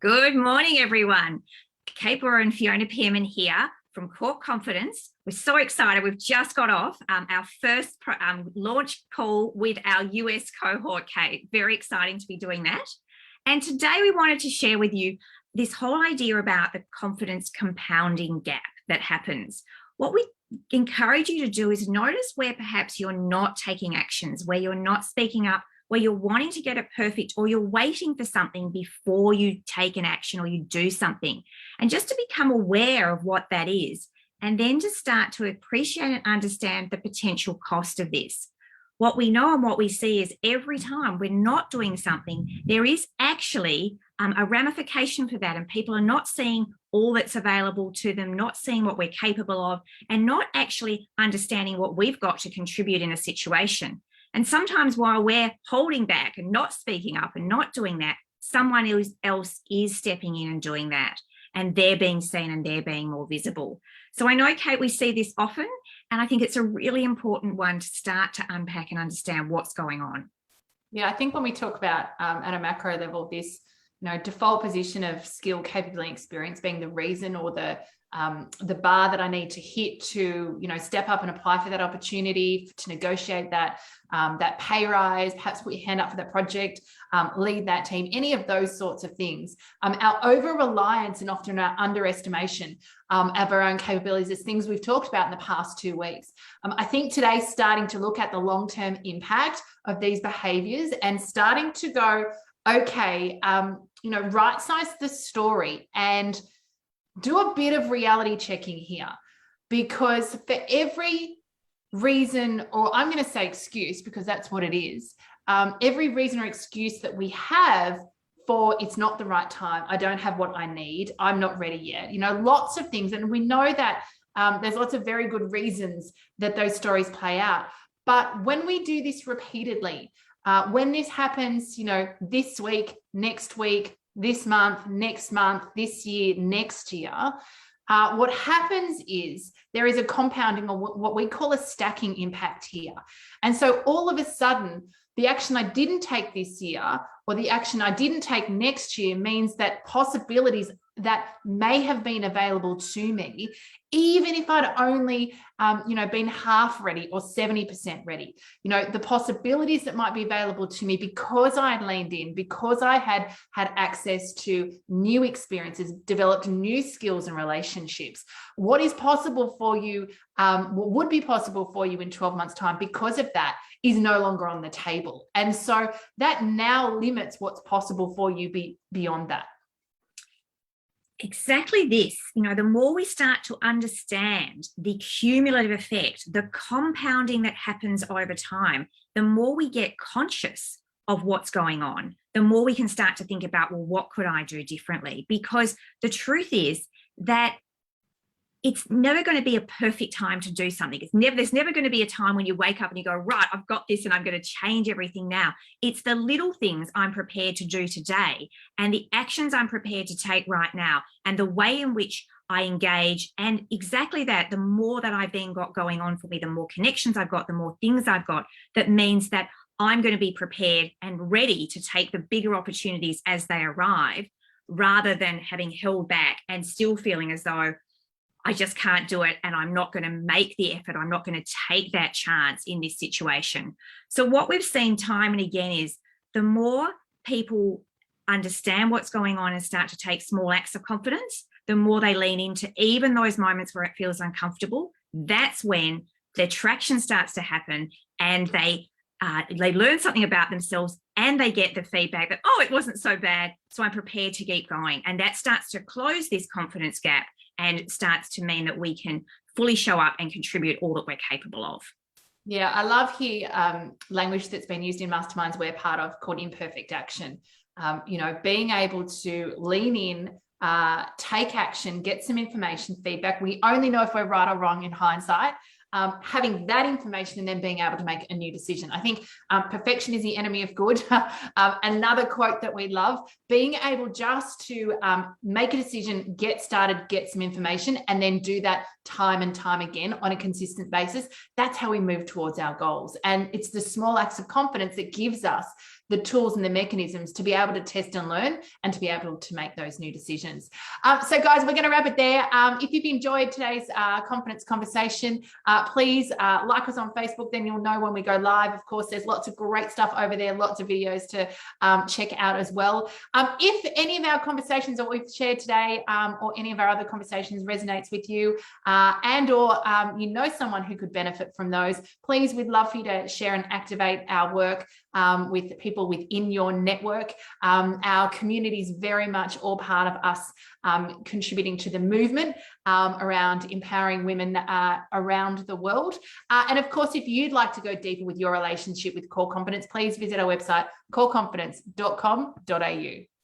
Good morning, everyone. Kate Borer and Fiona Pearman here from Core Confidence. We're so excited. We've just got off our first launch call with our US cohort, Kate. Very exciting to be doing that. And today we wanted to share with you this whole idea about the confidence compounding gap that happens. What we encourage you to do is notice where perhaps you're not taking actions, where you're not speaking up, where you're wanting to get it perfect, or you're waiting for something before you take an action or you do something. And just to become aware of what that is, and then to start to appreciate and understand the potential cost of this. What we know and what we see is every time we're not doing something, there is actually a ramification for that, and people are not seeing all that's available to them, not seeing what we're capable of, and not actually understanding what we've got to contribute in a situation. And sometimes while we're holding back and not speaking up and not doing that, someone else is stepping in and doing that, and they're being seen and they're being more visible. So I know, Kate, we see this often, and I think it's a really important one to start to unpack and understand what's going on. Yeah, I think when we talk about at a macro level, this default position of skill, capability, experience being the reason or the bar that I need to hit to, step up and apply for that opportunity, to negotiate that pay rise, perhaps put your hand up for that project, lead that team, any of those sorts of things. Our over-reliance and often our underestimation of our own capabilities is things we've talked about in the past 2 weeks. I think today's starting to look at the long-term impact of these behaviors and starting to go, okay, right-size the story and do a bit of reality checking here, because for every reason, or I'm going to say excuse because that's what it is, every reason or excuse that we have for it's not the right time, I don't have what I need, I'm not ready yet, lots of things. And we know that there's lots of very good reasons that those stories play out. But when we do this repeatedly, when this happens, this week, next week, this month, next month, this year, next year, what happens is there is a compounding, or what we call a stacking impact here. And so all of a sudden, the action I didn't take this year or the action I didn't take next year means that possibilities that may have been available to me, even if I'd only, been half ready or 70% ready, the possibilities that might be available to me because I had leaned in, because I had access to new experiences, developed new skills and relationships. What is possible for you, what would be possible for you in 12 months' time because of that is no longer on the table. And so that now limits what's possible for you beyond that. Exactly this, the more we start to understand the cumulative effect, the compounding that happens over time, the more we get conscious of what's going on, the more we can start to think about, well, what could I do differently? Because the truth is that it's never going to be a perfect time to do something. There's never going to be a time when you wake up and you go, right, I've got this and I'm going to change everything now. It's the little things I'm prepared to do today and the actions I'm prepared to take right now and the way in which I engage. And exactly that, the more that I've then got going on for me, the more connections I've got, the more things I've got, that means that I'm going to be prepared and ready to take the bigger opportunities as they arrive, rather than having held back and still feeling as though I just can't do it and I'm not going to make the effort. I'm not going to take that chance in this situation. So what we've seen time and again is the more people understand what's going on and start to take small acts of confidence, the more they lean into even those moments where it feels uncomfortable. That's when their traction starts to happen and they learn something about themselves and they get the feedback that, oh, it wasn't so bad, so I'm prepared to keep going. And that starts to close this confidence gap and starts to mean that we can fully show up and contribute all that we're capable of. Yeah, I love here language that's been used in masterminds we're part of called imperfect action. Being able to lean in, take action, get some information, feedback. We only know if we're right or wrong in hindsight. Having that information and then being able to make a new decision. I think perfection is the enemy of good. Another quote that we love, being able just to make a decision, get started, get some information, and then do that time and time again on a consistent basis. That's how we move towards our goals. And it's the small acts of confidence that gives us the tools and the mechanisms to be able to test and learn and to be able to make those new decisions. So guys, we're going to wrap it there. If you've enjoyed today's confidence conversation, please like us on Facebook, then you'll know when we go live. Of course, there's lots of great stuff over there, lots of videos to check out as well. If any of our conversations that we've shared today or any of our other conversations resonates with you and or you know someone who could benefit from those, please, we'd love for you to share and activate our work with people within your network. Our community is very much all part of us contributing to the movement around empowering women around the world. And of course, if you'd like to go deeper with your relationship with core confidence, please visit our website, coreconfidence.com.au.